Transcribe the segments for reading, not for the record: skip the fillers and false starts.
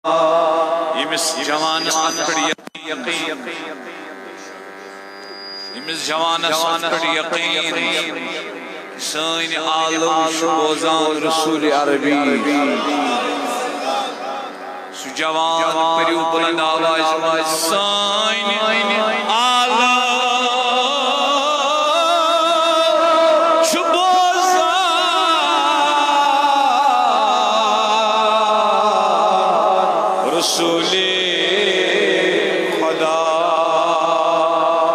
يمس جوان أكبر يقين يمس جوان أكبر يقين سين عالم شبوزان رسول عربي سجوان پریو بلند آواز سین عالم شبوزان رسول خدا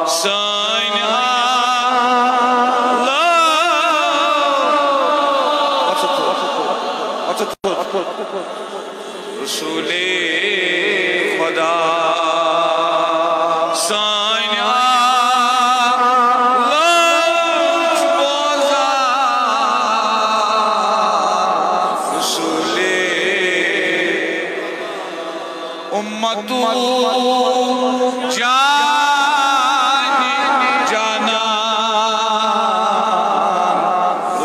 سین رسول خدا سین رسول امتو جانا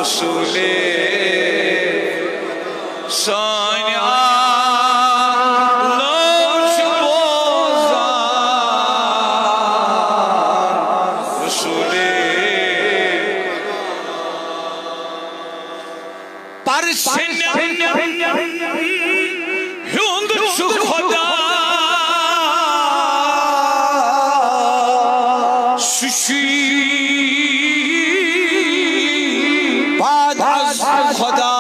رسول سین بعد از خدا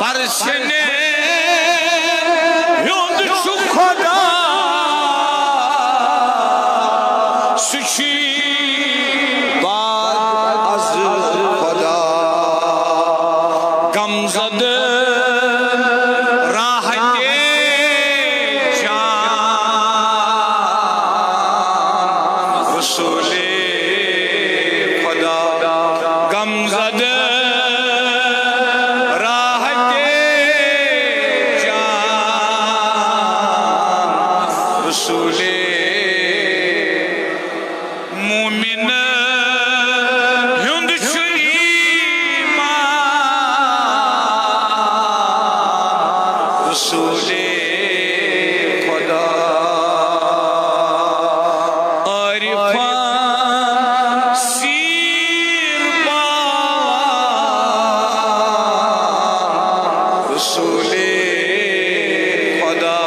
پرسن یوند شو خدا سوشی بعد از خدا غم زده رسول خدا غم زده راحت جان رسول مومن ہند چو ایمان رسول خدا رسول خدا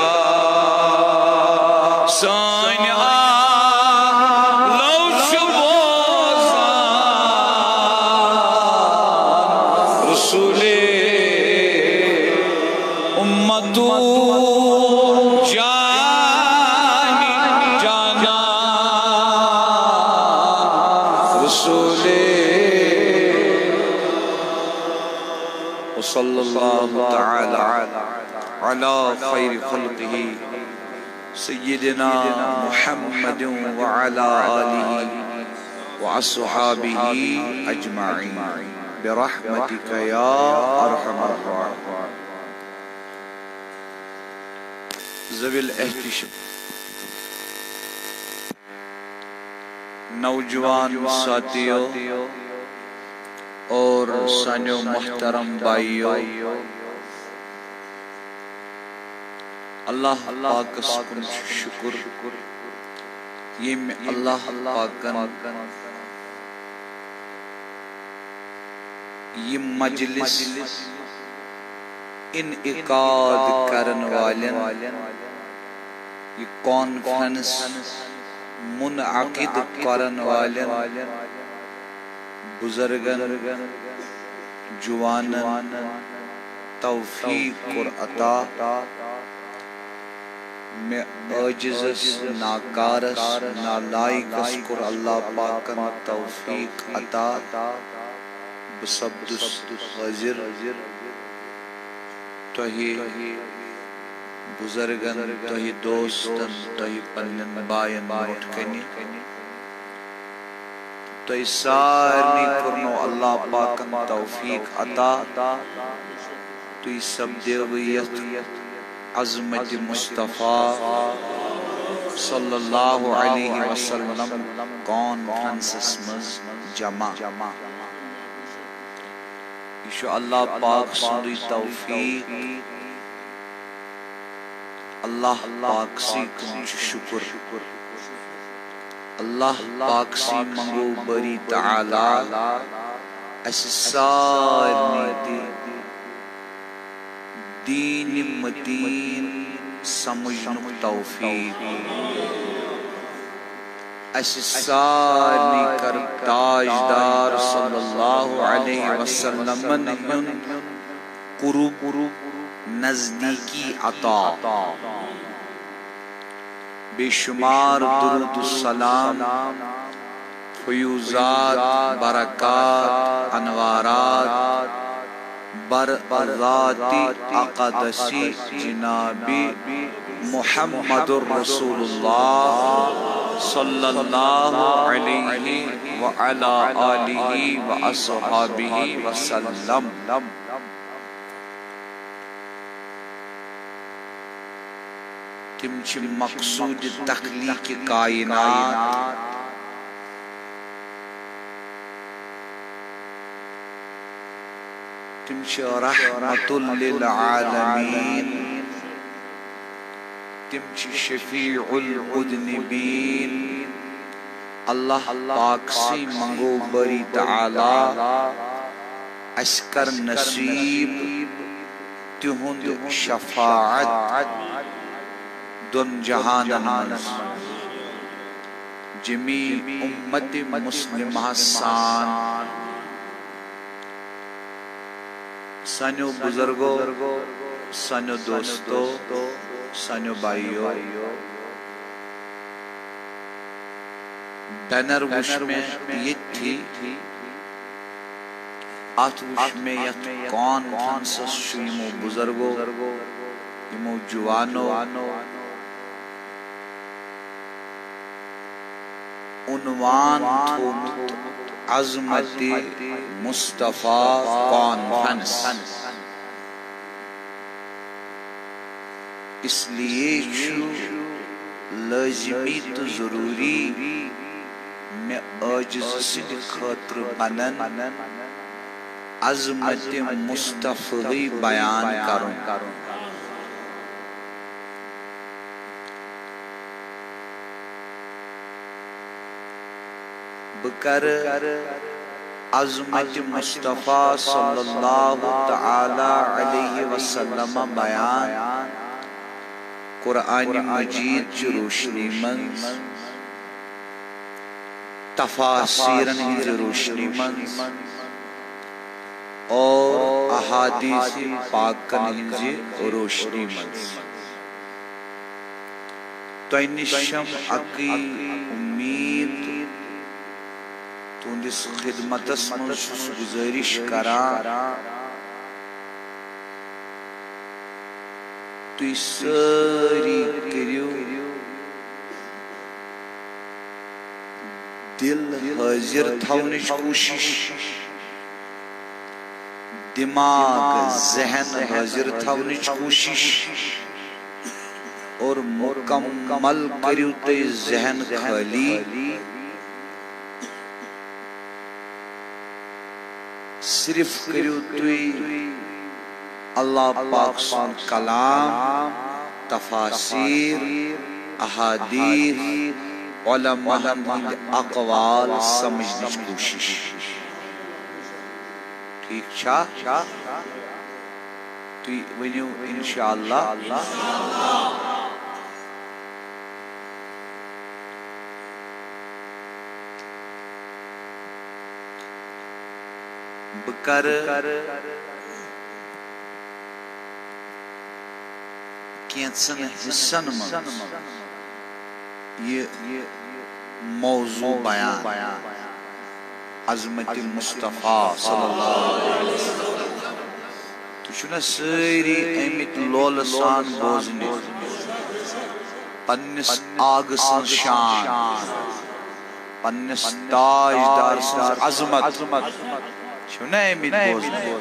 سین لو شبوزان رسول امتو جانا رسول وصلى الله تعالى على خير خلقه سيدنا محمد وعلى آله وأصحابه أجمعين برحمتك يا أرحم الراحمين. ذوي الاحتشام نوجوان ساتھیوں اور سانیو محترم بھائیو اللہ پاک سکن شکر یہ میں اللہ پاکن یہ مجلس انعقاد کرن والن یہ کانفرنس منعقد کرن والن بزرگن جوانن توفیق اور عطا میں عاجزس ناکارس نالائقس کر اللہ پاکن توفیق عطا بسبدس حاضر توہی بزرگن توہی دوستن توہی پنن بائن موٹ کنی تو اس سارنی کرنو اللہ پاکن توفیق عطا تو اس سب دیویت عظمت مصطفیٰ صلی اللہ علیہ وسلم کانفرنسس مز جمع یہ اللہ پاک سندی توفیق اللہ پاک سی کن شکر اللہ پاک سی منگو بری تعالی اس سارنی دین متین سمجھنک توفیق اس سارنی کر تاجدار صلی اللہ علیہ وسلم ہن قرب نزدیکی عطا بے شمار درود السلام فیوزات برکات انوارات بر ذات اقدسی جناب محمد رسول اللہ صلی اللہ علیہ وعلا آلہ واصحابہ وسلم تم چھ مقصود تخلیق کائنات تم چھ رحمت للعالمین تم چھ شفیع المذنبین اللہ پاک سی منگو بری تعالی اسکر نصیب تہند شفاعت دن جہانن منز جمیع امت مسلمہ سان سانیو بزرگو سانیو دوستو سانیو بائیو بینر وش میں یہ تھی آت وش میں یت کانفرنسس شیمو بزرگو یمو جوانو عنوان تھوت عظمت مصطفیٰ کانفرنس اس لیے لازمی تو ضروری میں عاجز سند خاطر بنن عظمت مصطفی بیان کروں بکر عظمت مصطفیٰ صلی اللہ تعالی علیہ وسلم بیان قرآن مجید کی روشنی منز تفاسیرن ہی روشنی منز اور احادیث پاکن ہی روشنی منز تو انشم اقی امید تُہندس خدمتس منز گزارش کران تُہۍ سٲری کٔرِو دل حاضر تھاونٕچ کوٗشش دماغ ذہن حاضر تھاونٕچ کوٗشش اور مکمل کٔرِو تُہۍ ذہن خٲلی صرف کریو توی اللہ پاک سن کلام تفاسیر احادیث علماء ہند اقوال سمجھنی کوشش ٹھیک چھا توی ونیو انشاءاللہ بکر کینسن حصن منز یہ موضوع بیان عظمت مصطفیٰ صلی اللہ علیہ وسلم تو چھنا ساری امیت لولسان بوزنی پنس آگ سن شان پنس تاجدار سن عظمت چھنا امیت بوزنی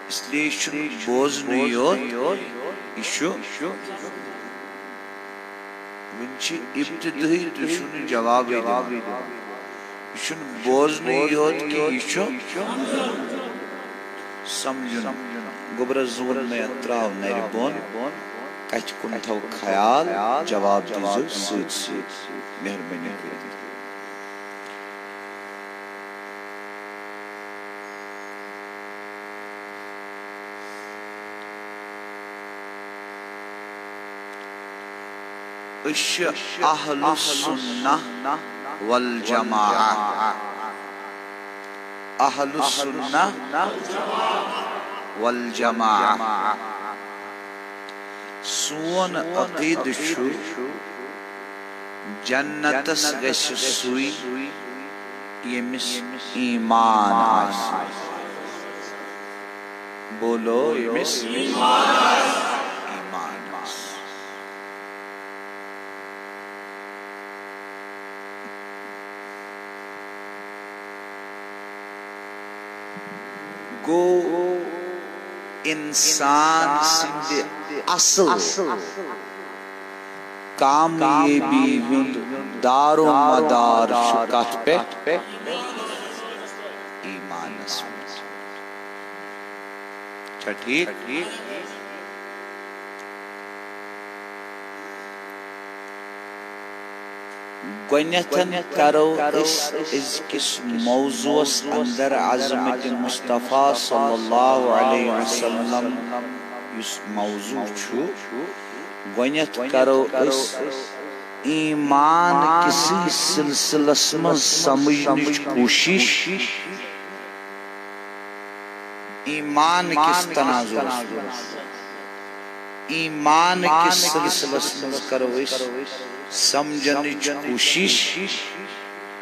اس لیے چھن بوزنی یوت ایشو ونچی ابتدائی تو چھن جواب دی چھن بوزنی یوت کی ایشو سمجھن گوبر زون میں تراو نر بون کچھ کن تھو خیال جواب دیزو سیت سیت مہربانی کریں اہل السنہ والجماعہ اہل السنہ والجماعہ سون عقید چھو جنتس گژھِ سُے ییٚمِس ایمان آسہِ بولو ییٚمِس ایمان آسہِ گو انسان سندِ اصل کامیابی ہُنٛد دار و مدار چھُ کتھ پٮ۪ٹھ ایمانس منٛز چھا ٹھیک گۄڈنٮ۪تھ کرو أسۍ أزکِس موضوعس اندر عظمت مصطفیٰ صلی اللہ علیہ وسلم یُس موضوع چھُ گۄڈنٮ۪تھ کرو أسۍ ایمان کسی سلسلس منٛز سمجھنٕچ کوٗشش ایمان کس تناظرس منٛز ایمان کس سلسلس منٛز کرو أسۍ سمجھنٕچ کوٗشش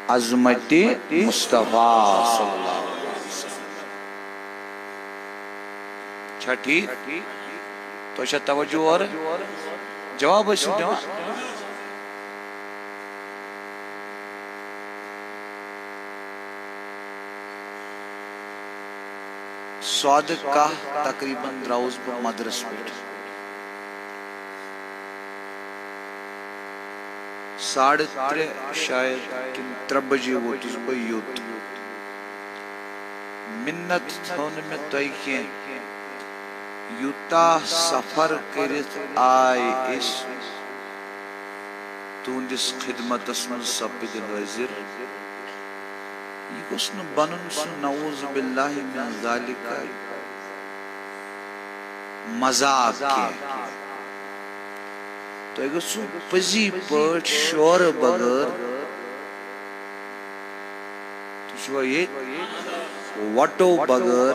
عظمت مصطفیٰ صلی اللہ علیہ وسلم چھا ٹھیک تو چھا توجہ اور جواب ٲسِو دِوان سوادٕ کاہ تقریباً درٛاوُس بہٕ مدرس پٮ۪ٹھ 3:30 شاید کِنہٕ 3 بجے ووتُس بہٕ یوٚت مِنت تھٲو نہٕ مےٚ تۄہہِ کینٛہہ یوٗتاہ سفر کٔرِتھ آے أسۍ تُہنٛدِس خدمتس منٛز سپٕدۍ حٲضِر یہ گوٚژھ نہٕ بنُن سُہ نعوذ باللہ من ذالِکَ مذاق کینٛہہ تۄہہِ گوٚژھوُ پٔزی پٲٹھۍ شورٕ بغٲر تُہۍ چھُوا ییٚتہِ وٹو بغٲر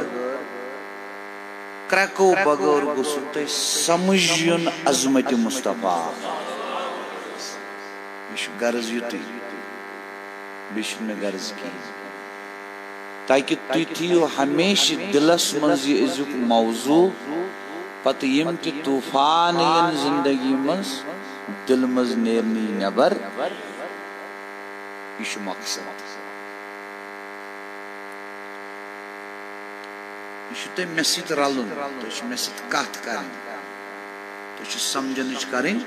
کرٛٮ۪کو بغٲر گوٚژھوُ تۄہہِ سمجھ یُن عظمتِ مصطفیٰ مےٚ چھُ غرض یُتُے بیٚیہِ چھُنہٕ مےٚ غرض کِہیٖنۍ تاکہِ تُہۍ تھٲیِو ہمیشہٕ دِلس منٛز یہِ أزیُک موضوع پتہٕ یِم تہِ طوٗفان یِن زندگی منٛز دِلہٕ منٛز نیرنہٕ یہِ نٮ۪بر یہِ چھُ مقصد یہِ چھُ تۄہہِ مےٚ سۭتۍ رلُن تۄہہِ چھِ مےٚ سۭتۍ کتھ کرٕنۍ تۄہہِ چھِ سمجھنٕچ کرٕنۍ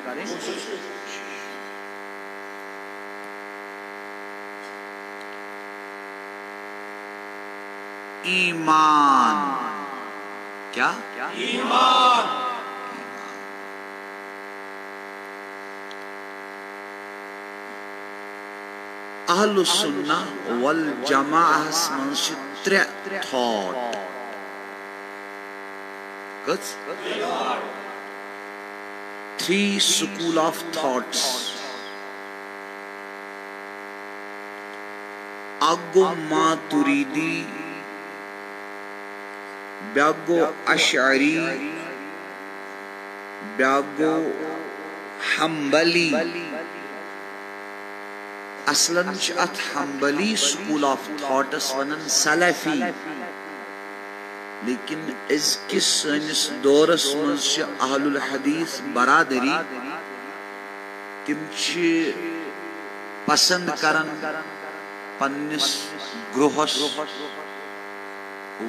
ایمان کیا ایمان اہل السنہ والجماعہس منٛز چھِ 3 تھاٹ کٔژ 3 سکول آف تھاٹس اکھ گوٚو ماتُریٖدی بیٛاکھ گوٚو اشعری بیٛاکھ گوٚو حنبلی اصلاً چھِ اتھ حنبلی سکول آف تھاٹس ونان سلفی لیکن أزکِس سٲنِس دورس منٛز چھِ اہل الحدیث برادری تِم چھِ پسند کران پننِس گروہس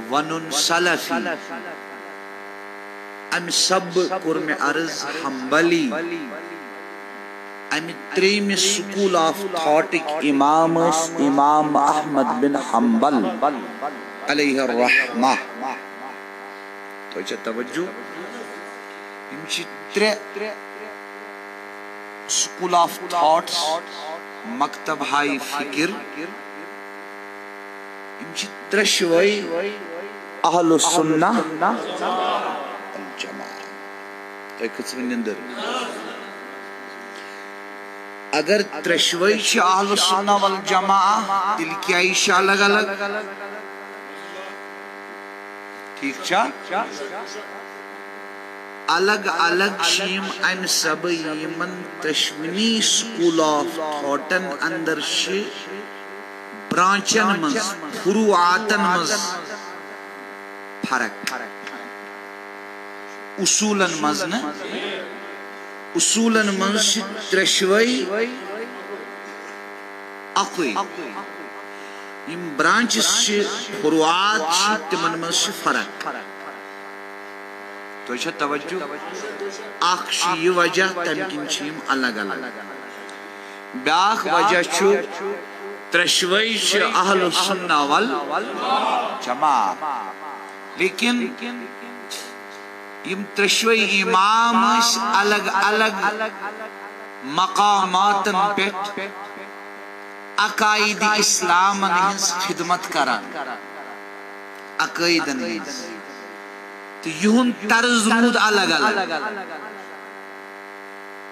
ونُن سلفی امہِ سبہٕ کوٚر مےٚ عرض حنبلی امہِ 3مہِ سکول آف تھاٹٕکۍ امام ٲسۍ امام احمد بن حنبل علیہ الرحمہ تو اچھا توجہ ترے سکول آف تھاٹس مکتب ہائی فکر ترشوئی اہل السنہ الجماعہ تو کچھ نندر اگر ترشوئی چھ اہل السنہ والجماعہ دل کیا ایشا الگ الگ ٹھیک چاہ الگ الگ شیم ام سب یمن تشوینی سکول آف تھاٹن اندر شی برانچن مز فروعاتن مز فرق اصولن مز نا اصولن مز ترشوئی اقوی یم برانچز چھ فروعات چھ تمن مز چھ فرق تو اچھا توجہ اخ چھ یہ وجہ تمکن چھ الگ الگ بیاکھ وجہ چھ ترشوئی چھ اہل السنہ والجماعہ لیکن یم ترشوئی امام اس الگ الگ مقاماتن پیٹ عقائد اسلام ہنس خدمت کران عقائدن ہنس تو یہن طرز رود الگ الگ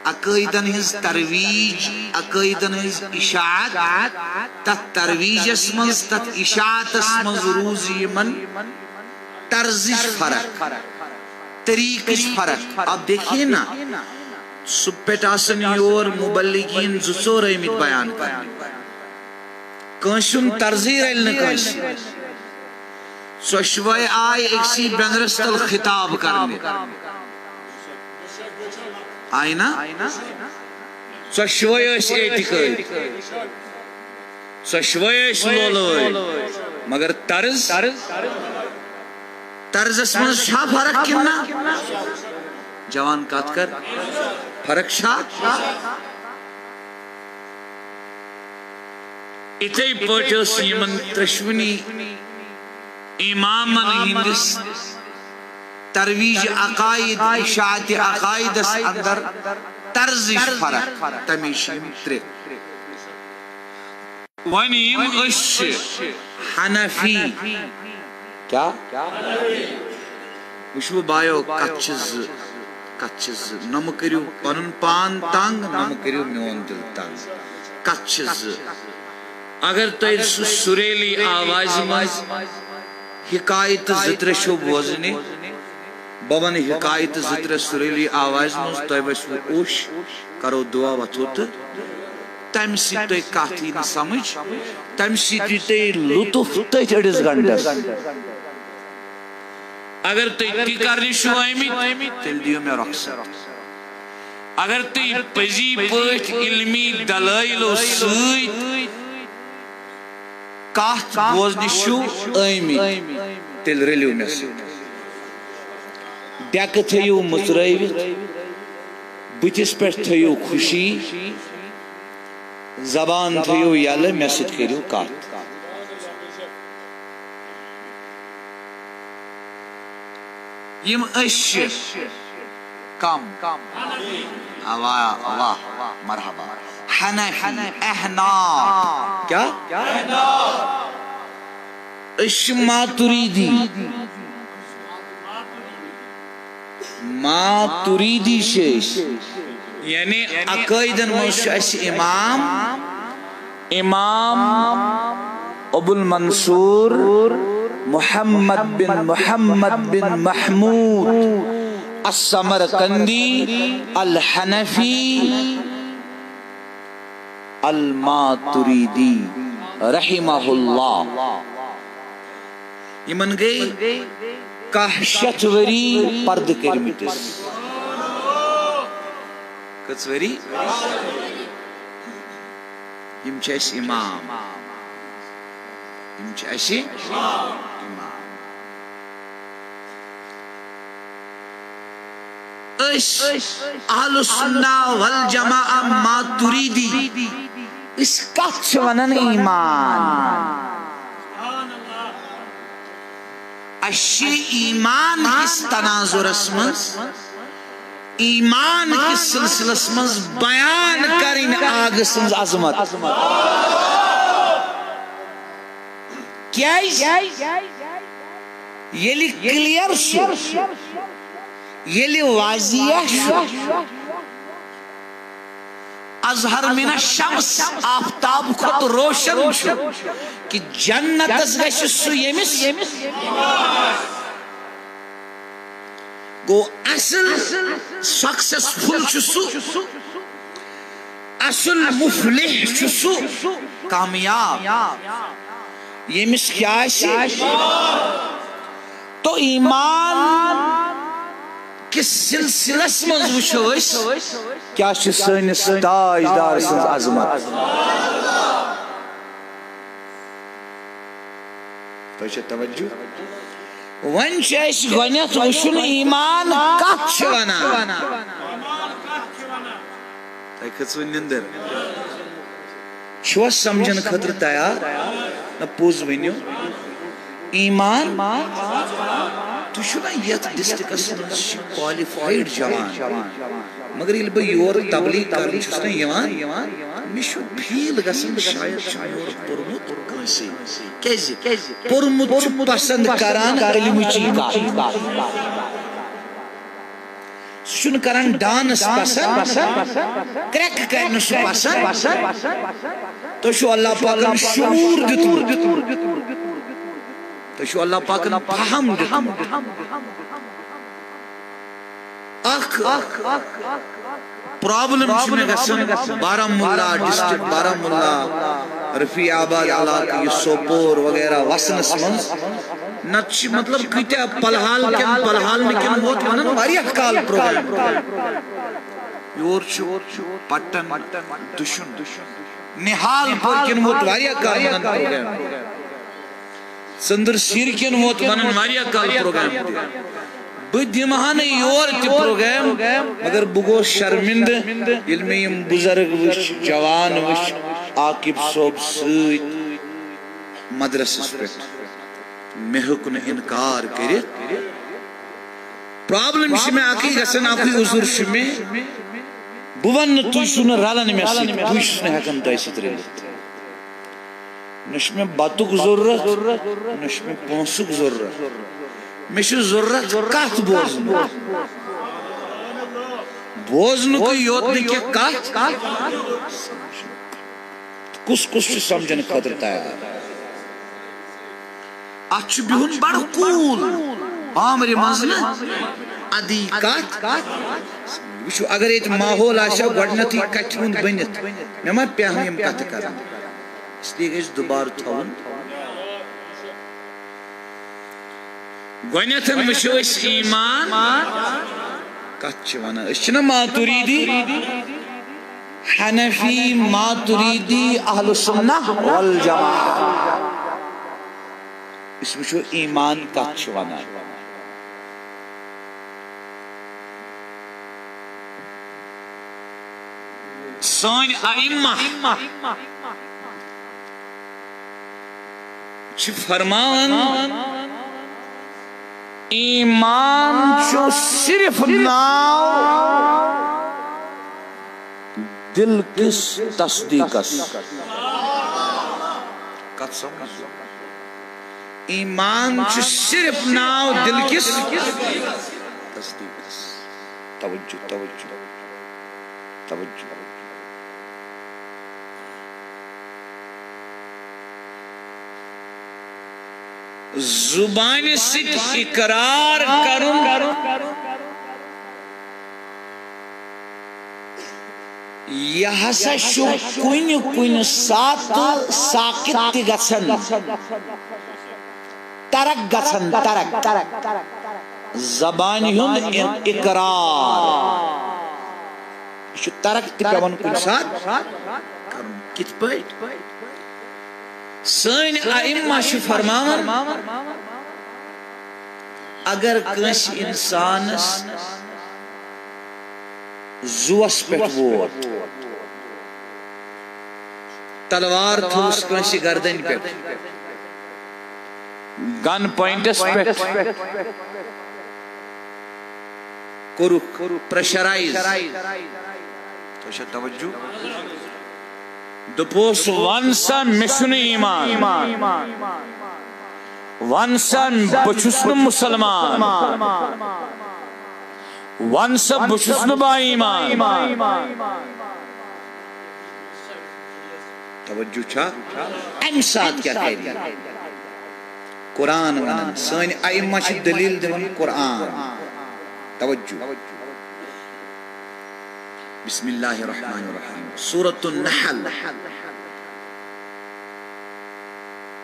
عقائدن ہنس ترویج عقائدن ہنس اشاعت تت ترویج اسمز تت اشاعت اسمز روز یمن طرزش فرق طریقش فرق اب دیکھئے نا سپیٹ آسن یور مبلغین زسور ایمید بیان کرنے کنشن ترزیر علن کنشن سوشوائے آئے اکسی بینرستل خطاب کرنے آئی نا سوشوائے اس اعتقاد سوشوائے اس لولوئے مگر طرز اسمن شاہ فرق کنا جوان کات کر فرق شاہ اتے پوٹس یمن ترشونی امامن ہندس ترویج عقائد اشاعت عقائد اس اندر طرزش فرق تمیشیم ترے ونیم اش حنفی کیا وشو بایو کچھز نم کریو پنن پان تنگ نم کریو میون دل تنگ کچھز اگر تو سریلی آواز مز حکایت زتر شو بوزنی بون حکایت زتر سریلی آواز مز تو بشو اوش کرو دعا وطوت تم سی تو کاتی نا سمجھ تم سی تو لطف تو چڑس گھنٹس اگر تو تی کرنی شو آئیمی تل دیو میں رخصت اگر تو پزی پوچھ علمی دلائل و سوئی کات بوزنی شو آئیمی تل رلیو میں سوئی دیکھ تھیو مترائیوت بچس پر تھیو خوشی زبان تھیو یال میں ست کریو کات یم اش کم اللہ مرحبا حنفی احناف کیا اش ماتریدی ماتریدی شیش یعنی عقائدن موشش امام ابو المنصور محمد بن محمود السمرقندی الحنفی الماتریدی رحمہ اللہ یمن گئی کہشت وری پرد کرمتس کچھ وری یم چھ اس امام یم چھ اس اہل السنہ والجماعہ ماتریدی اس کچھ ونن ایمان اشی ایمان کس تناظر اسمز ایمان کس سلسل اسمز بیان کرن آگ سنز عظمت کیا یلی کلیر شو یلی واضح شو اظہر من الشمس آفتاب خود روشن شو کہ جنت از گش سو یمس گو اصل سکسسفل سو اصل مفلح سو کامیاب یمس کیا تو ایمان کس سلسلس مز وچھو کیا سنس تاجدار سنز عظمت توجہ ون گونیت وچھن ایمان کت ونان کھژو نندر چھوا سمجھن خطر تیار نہ پوز ونیو ایمان تشنا یت ڈسٹرکس مز کوالیفائیڈ جوان مگر یل بہ یور تبلیغ کرن چھس نہ یوان مشو فیل گژھن شاید یور پورمت کانسی کیازِ پورمت چھ پسند کران علم چی کتھ سن کران ڈانس پسند کریک کرن سہ پسند تو شو اللہ پاکن شعور دیتمت تو شو اللہ پاکن فہم دیتمت پرابلم چھنے گسن بارہمولہ ڈسٹرکٹ بارہمولہ رفیع آباد علاقہ سوپور وغیرہ وسنس منز نتش مطلب کتیا پلحال نکن ووت ونن واریاہ کال پروگرام یور چھو پٹن دشن نحال پور کن ووت واریاہ کال ونن پروگرام سندر سیر کن ووت ونن واریاہ کال پروگرام بہ دمہان یور تہ پروگرام مگر بہ گوس شرمند یل میں یم بزرگ وچ جوان وچ عاقب صوب ست مدرسس پہ مے ہیوک نہ انکار کرت پرابلم چھ مے اکی گژھن اکی عذر چھ مے بہ ون تُہۍ چھو نہ رلان مے سۭتۍ بہ چھُس نہ ہیکان تۄہہِ سۭتۍ رلِتھ نہ چھ مے بتُک ضرورت نہ چھ مے پونسُک ضرورت مے چھ ضرورت کتھ بوزنُک یوت نہ کہ کتھ کس چھ سمجھن خٲطرٕ تیار ات چھ بہن بڑ کوٗل آمرِ منٛز نہ ادی کتھ وچھو اگر ییٚتہِ ماحول آسہِ گۄڈنیتھٕے کتھِ ہُنٛد بٔنِتھ مےٚ ما پیٚہن یِم کتھٕ کرن اس لیے گژھِ دُبارٕ تھاوُن گۄڈنیتھن وچھو أسۍ ایمان کتھ چھِ ونان أسۍ چھِنہ ماتُریٖدی حنفی ماتُریٖدی اہل سنہ والجماعہ اس وچھو ایمان کتھ چھ ونان سٲنۍ ائمہ چھ فرمان ایمان چھو صرف ناو دل کس تصدیقس کت سمجھ ایمان چھ صرف ناو دل کس تصدیقس توجہ زبان سے اقرار کروں یہ ہسا شو کن سات ساکت گژھن ترک گژھن ترک زبان ہند اقرار شو ترک تہ پیوان کن سات کرن کت پٲٹھۍ سن ائمہ چھ فرمان اگر کس انسانس زوس پہ ووت تلوار تھوس کس گردن پہ گن پوائنٹس پہ کورک پریشرائز تو توجہ دپوس ونسا مشن ایمان ونسا بچس مسلمان ونسا بچس با ایمان توجہ چھا ام سات کیا کہہ قرآن ونن سن ائمہ چھ دلیل دون قرآن توجہ بسم اللہ الرحمن الرحیم سورة النحل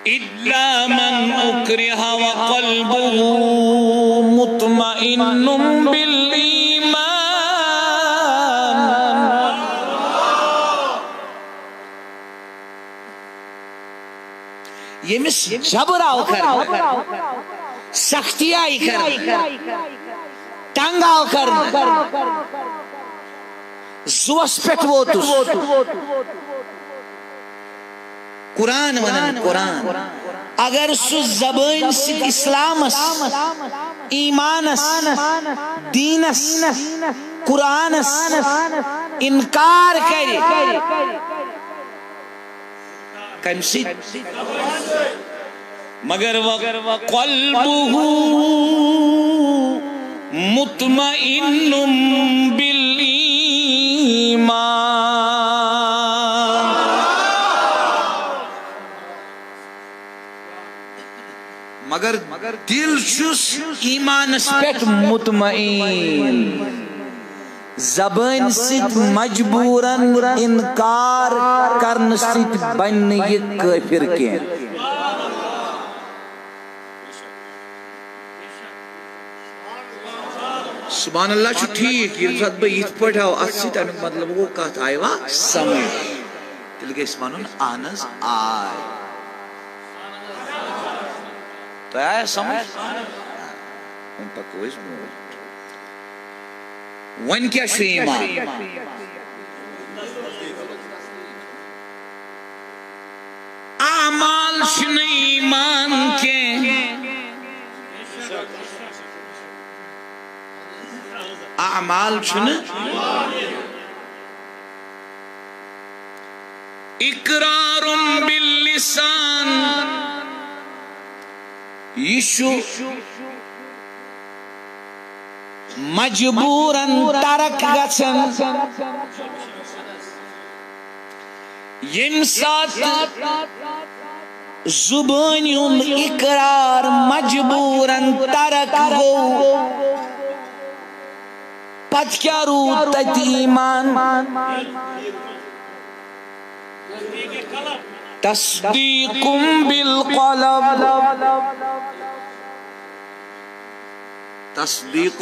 إلا من أكره وقلبه مطمئن بالإيمان يمس جبر آو کر سختی آئی کر تنگ آو کر زوس پیٹ ووتس قرآن ونن قرآن اگر سو زبان ست اسلامس ایمانس دینس قرآنس انکار کرے کم ست مگر وقلبه مطمئن بالایمان مگر دل چھس ایمانس پیٹ مطمئن زبان ست مجبورن انکار کرن ست بن یہ کافر کے سبحان اللہ چھو ٹھیک یہ ساتھ بھئی یہ پڑھاو اسی تامی مطلب وہ کہتا آئے وا سمجھ دل کے اسمانون آنز آئے تو آئے سمجھ ان پا کوئی سمجھ ون کیا شو ایمان اعمال شن ایمان کے اعمال شن اقرار باللسان یشو مجبوراً ترک گچن یم سات زبانیون اقرار مجبوراً ترک گو پت کیا رو تت ایمان تصدیق بالقلب تصدیق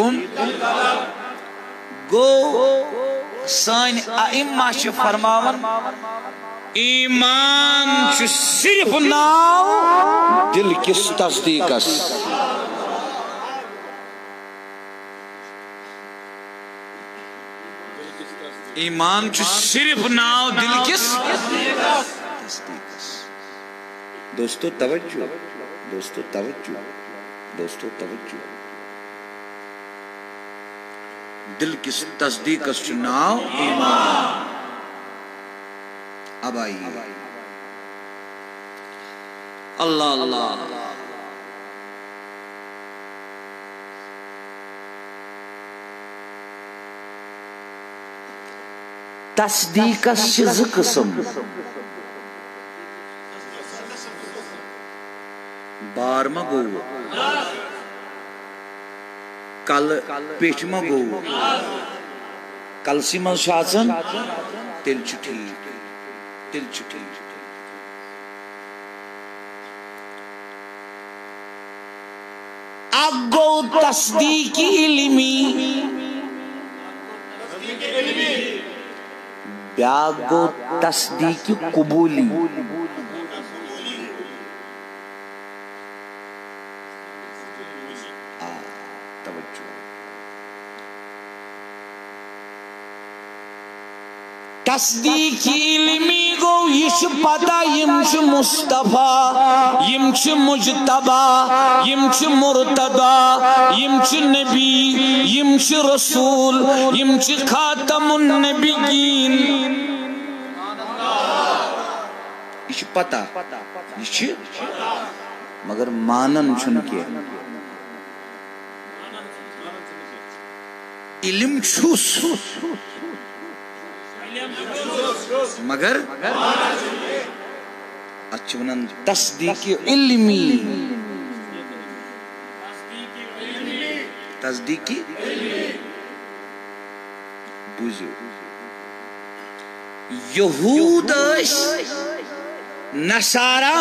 گو سان ائمہ چھ فرماون ایمان چھ صرف ناو دل کس تصدیقس ایمان چھ صرف ناو دل کس تصدیقس دوستو توجہ دوستو توجہ دوستو توجہ دل کس تصدیق اس چناو ایمان اب آئیے اللہ اللہ تصدیق اس چیز قسم بار مگو کل پیٹ مگو کل سی من شاچن تل چٹھی تل چٹھی اگو تصدیق علمی بیاگو تصدیق قبولی تصدیق علمی گو یہ پتہ یمچ مصطفیٰ یمچ مجتبہ یمچ مرتضی یمچ نبی یمچ رسول یمچ خاتم النبیین یہ پتہ یہ مگر مانن چھن کے علم چھوس مگر اچھونن تصدیق علمی تصدیق بوزیو یہود نصارا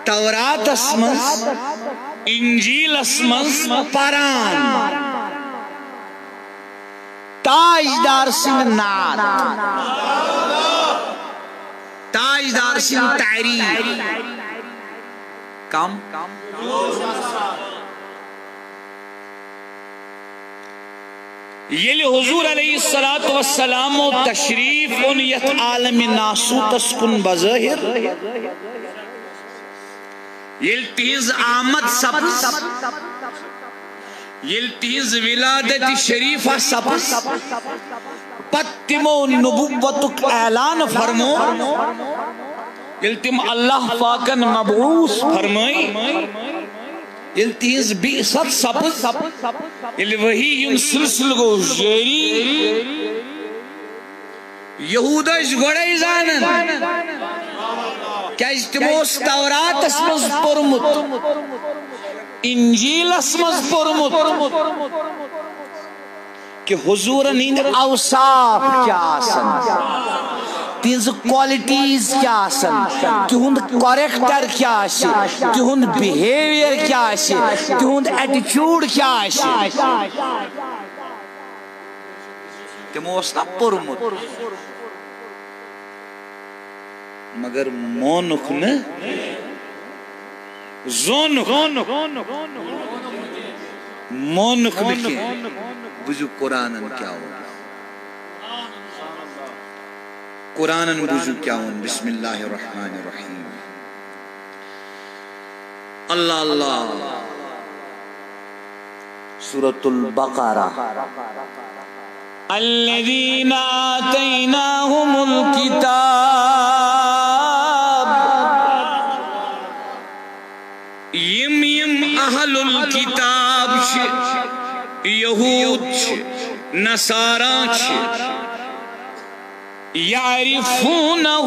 تورات اسمس انجیل اسمس پران تاجدار سنگ نات تاجدار سنگ تعریف کم یلی حضور علیہ السلام و تشریف ان یت عالم ناسوت اسکن بظاہر یل تیز آمد سبز یل تیز ولادت شریفہ سبز پتمو نبوتک اعلان فرمو یل تم اللہ پاکن مبعوث فرمائی یل تیز بیست سبز یل وہی ین سلسل گو جیری یہودش گوڑائی زانن کیا اجتموس تورات اسمز پرمت انجیل اسمز پرمت کہ حضور نیند اوصاف کیا آسن تینز کوالٹیز کیا آسن تیہند کوریکٹر کیا آشی تیہند بیہیویر کیا آشی تیہند ایٹیچوڈ کیا آشی تیموسنا پرمت مگر مونک نے زونک مونک لکھیں بجو قرآنن کیا ہوگا قرآنن بجو کیا ہوگا بسم اللہ الرحمن الرحیم اللہ اللہ سورة البقرہ الذین آتیناہم الکتاب یم اہل الکتاب چھ یہود چھ نصارا چھ یعرفونہو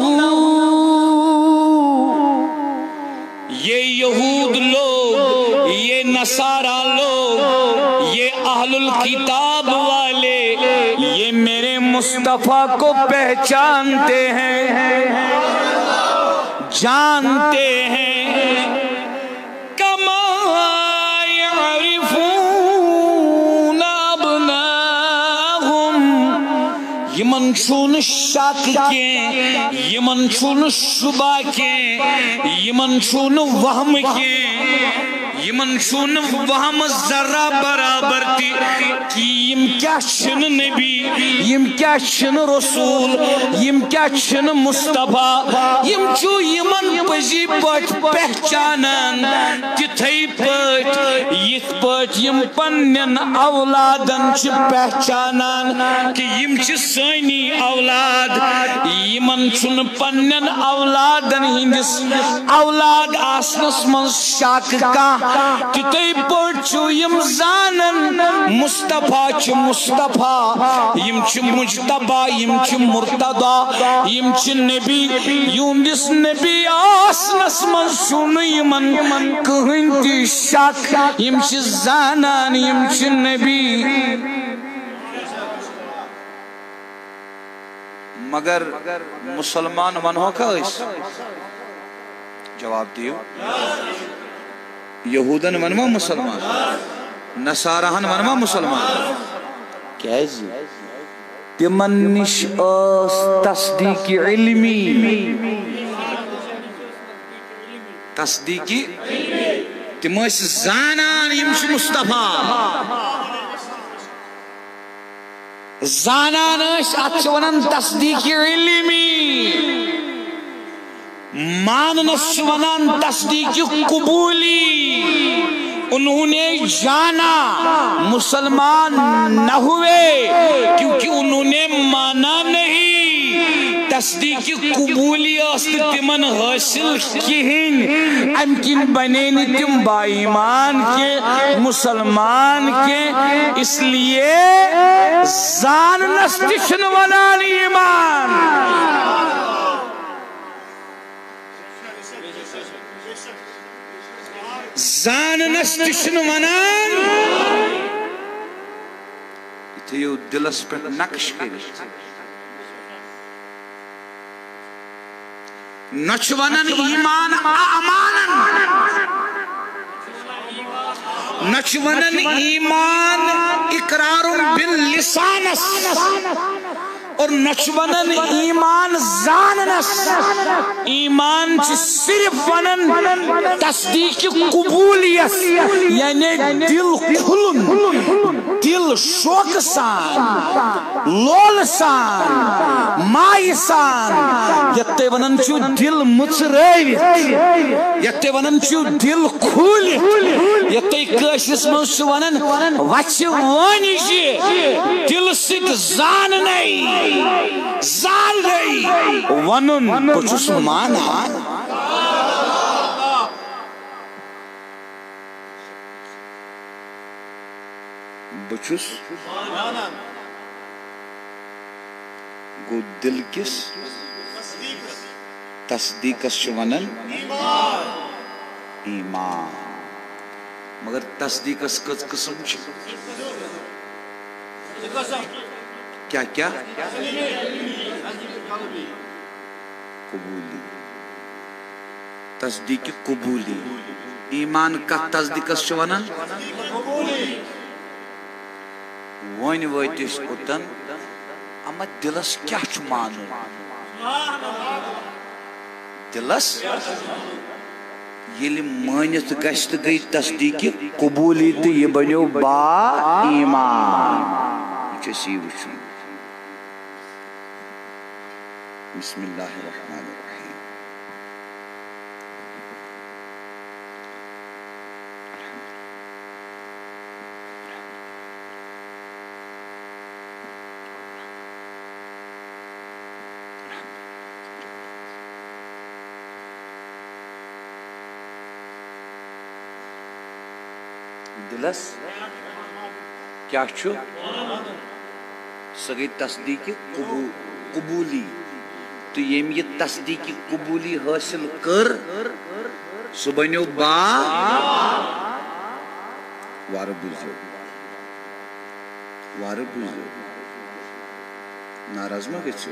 یہ یہود لوگ یہ نصارا لوگ یہ اہل الکتاب والے یہ میرے مصطفیٰ کو پہچانتے ہیں جانتے ہیں یمن چون شک کے یمن چون شبہ کے یمن چون وہم کے یمن چون وہم ذرہ برابر تی کہ یم کیا چھن نبی یم کیا چھن رسول یم کیا چھن مصطفیٰ یم چو یمن پزی پٹ پہچانن تتھائی پٹ یت پٹ یم پنن اولادن چھ پہچانن کہ یم چھ سانی اولاد یمن چون پنن اولادن ہندس اولاد آسنس من شاک کا تتھائی پٹ چو یم زانن مصطفیٰ چھ مصطفیٰ یم چھ مجتبہ یم چھ مرتضی یم چھ نبی یوندس نبی آسنس من سن یمن کہن تی شک یم چھ زانان یم چھ نبی مگر مسلمان ونہو کا اس جواب دیو یہودن ونما مسلمان نصارہن ونما مسلمان کیازی تمن نش تصدیق علمی تصدیقی تم زانان یم چھ مصطفیٰ زانان ات ونان تصدیق علمی ماننس ونان تصدیق قبولی انہوں نے جانا مسلمان نہ ہوئے کیونکہ انہوں نے مانا نہیں تصدیق قبولی تمن حاصل کہین امکن بنے تم با ایمان کے مسلمان کے اس لیے زاننس تشن ونان ایمان زاننس تشن ونان یہ دلس پہ نقش کرت نچونن ایمان اعمالن نچونن ایمان اقرار باللسانس اور نچونن ایمان زاننس ایمان چھ صرف ونن تصدیق قبولیت یعنی دل کھلن دل شوق سان لول سان مائی سان یتے ونن چھو دل مچرائیوت یتے ونن چھو دل کھولیت یتے کاشس منز چھو ونن وچھ وانی جی دل سک زان نہیں زال گئی ونن بچس مانا بچس گو دل کس تصدیقس ونن ایمان مگر تصدیقس کس قسم کیا کیا قبولی تصدیق قبولی ایمان کا تصدیقس ونن ون وتس اوتن اما دلس کیا چھ مانن دلس یل مانت گشت گئی تصدیق قبولی تو یہ بنو با ایمان چسی وچھن بسم اللہ الرحمن الرحیم دلس کیا چھو سگئی تصدیق قبولی تو یم یہ تصدیق قبولی حاصل کر سو بنیو با وار بوزو ناراض ما گچو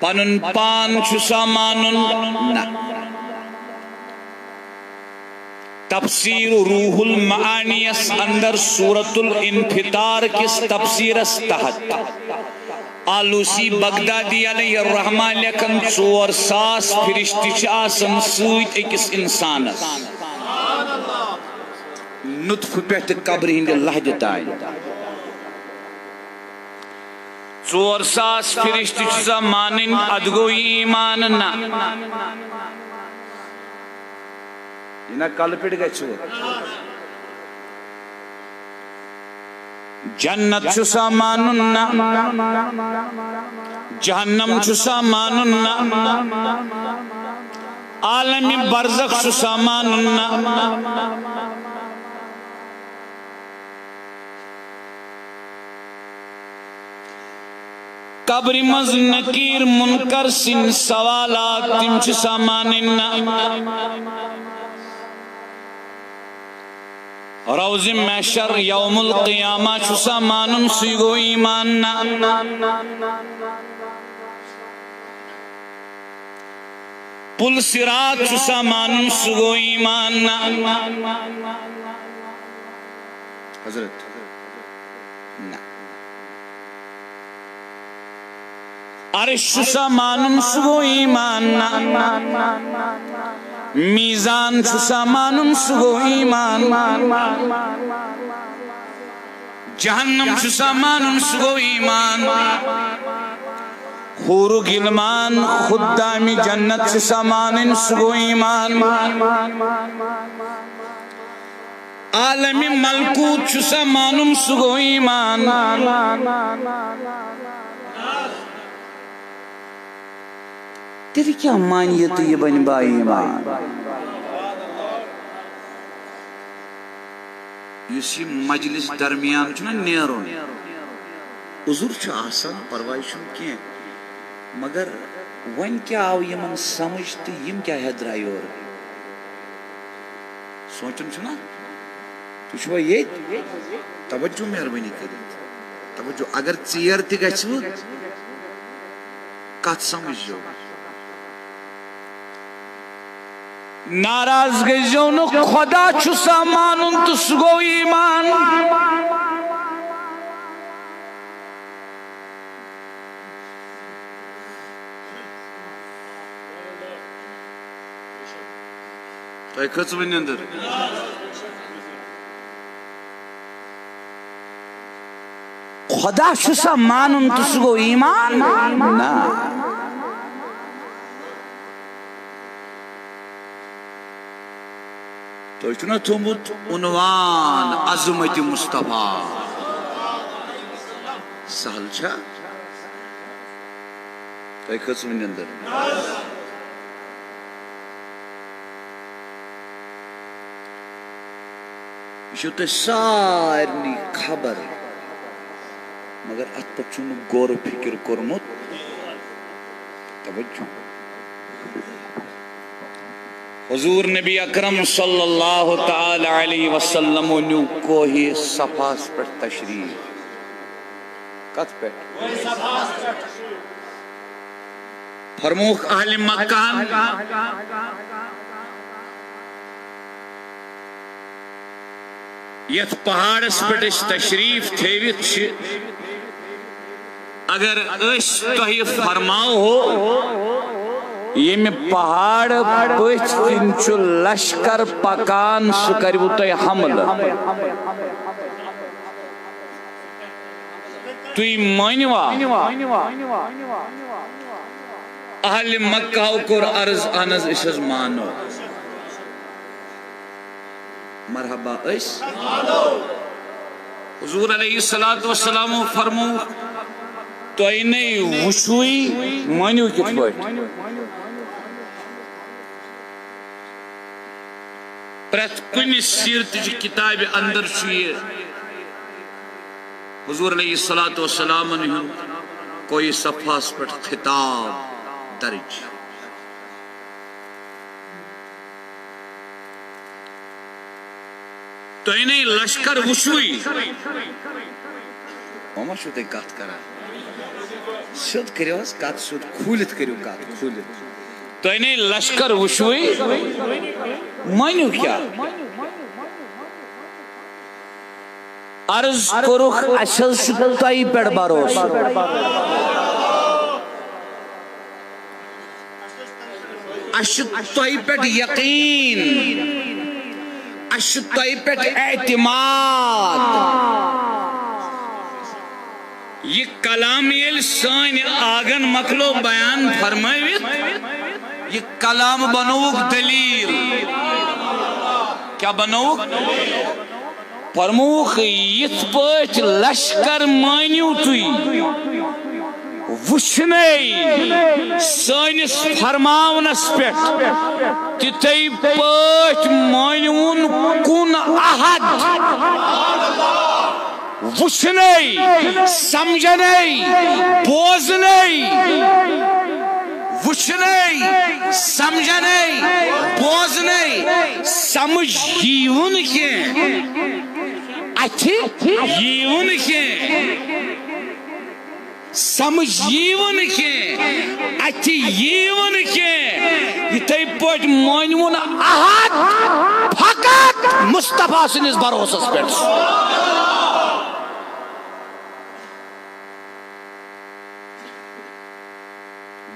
پنن پان چھو سامانن نا تفسیر روح المعانی اس اندر سورة الانفطار کس تفسیر اس تحت آلوسی بغدادی علیہ الرحمہ لیکن 4,000 فرشتی چاسن سویت ایکس انسان اس نطف پیٹ قبر ہند اللہ جتائیں 4,000 فرشتی چاسا مانن ادگوئی ایمان نا یہ کل پٹ گئے چھو جنت چھو ساماننا جہنم چھو ساماننا عالم برزخ چھو ساماننا قبر مز نکیر منکر سن سوالات تم چھو ساماننا روز محشر یوم القیامہ چھو سامانن سیگو ایمان پل صراط چھو سامانن سیگو ایمان حضرت عرش چھو سامانن سیگو ایمان میزان چھ سامان سگو ایمان جہنم چھ سامان سگو ایمان حور و غلمان خدام جنت چھ سامان سگو ایمان عالم ملکوت چھ سامان سگو ایمان تیری کیا مانیت یہ بن بائی ایمان یہ مجلس درمیان چھنا نیرون عذر چھ آسان پروائی چھن کیا مگر ون کیا آو یمن سمجھ تو یم کیا حدرائی اور سوچن چھنا تو چھوا یہ توجہ مہربانی کریں توجہ اگر چیر تھی گھو کت سمجھ جو ناراض گزیو نو خدا چھو سامانن تو سگو ایمان تو ایک خط بنی اندر خدا چھو سامانن تو سگو ایمان نا تو چھنا تھومت عنوان عظمت مصطفیٰ سہل چھا تو ایک خط بنی اندر یہ تو سارنی خبر مگر ات پر چھن غور و فکر کرمت توجہ حضور نبی اکرم صلی اللہ تعالی علیہ وسلم نیو کوہی صفاس پر تشریف کت پر فرموک اہل مکان یت پہاڑس پر تشریف تھیوت اگر اس تہی فرماؤ ہو یہ میں پہاڑ پچھ تنچو لشکر پکان سکریو تو حمل توی مانیوا اہل مکہ کور عرض انز اسز مانو مرحبا اس حضور علیہ السلام فرمو تو اینی وشوی مانیو کت پاٹ پرت کنی سیرت جی کتاب اندر چھوئے حضور علیہ السلام نے کوئی صفحاس پر خطاب درج تو انہیں لشکر وشوئی اوما شو تے کات کرا سود کریو اس کات سود کھولت کریو کات کھولت تو انہیں لشکر وشوئی مانیو کیا عرض کروخ اشل شکلتائی پیڑ باروس اشتائی پیڑ یقین اشتائی پیٹ اعتماد یہ کلام یہ سائن آگن مکلو بیان فرمائیت یہ کلام بنوک دلیل کیا بنوک فرموک یت پچ لشکر مانیو توی وشنی سانس فرماونس پیٹ تیتی پچ مانیون کن احد وشنی سمجھنی بوزنی وشنی سمجھنی بوزنی سمجھ ہیون کے اچھی ہیون کے سمجھ ییون کے اچھی ییون کے یہ تی پوچ مانیون احد فقط مصطفیٰ سنس بروسس پیٹ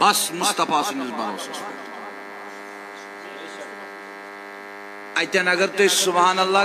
بس مصطفیٰ سنس بروسس پیٹ اتن اگر تھی سبحان اللہ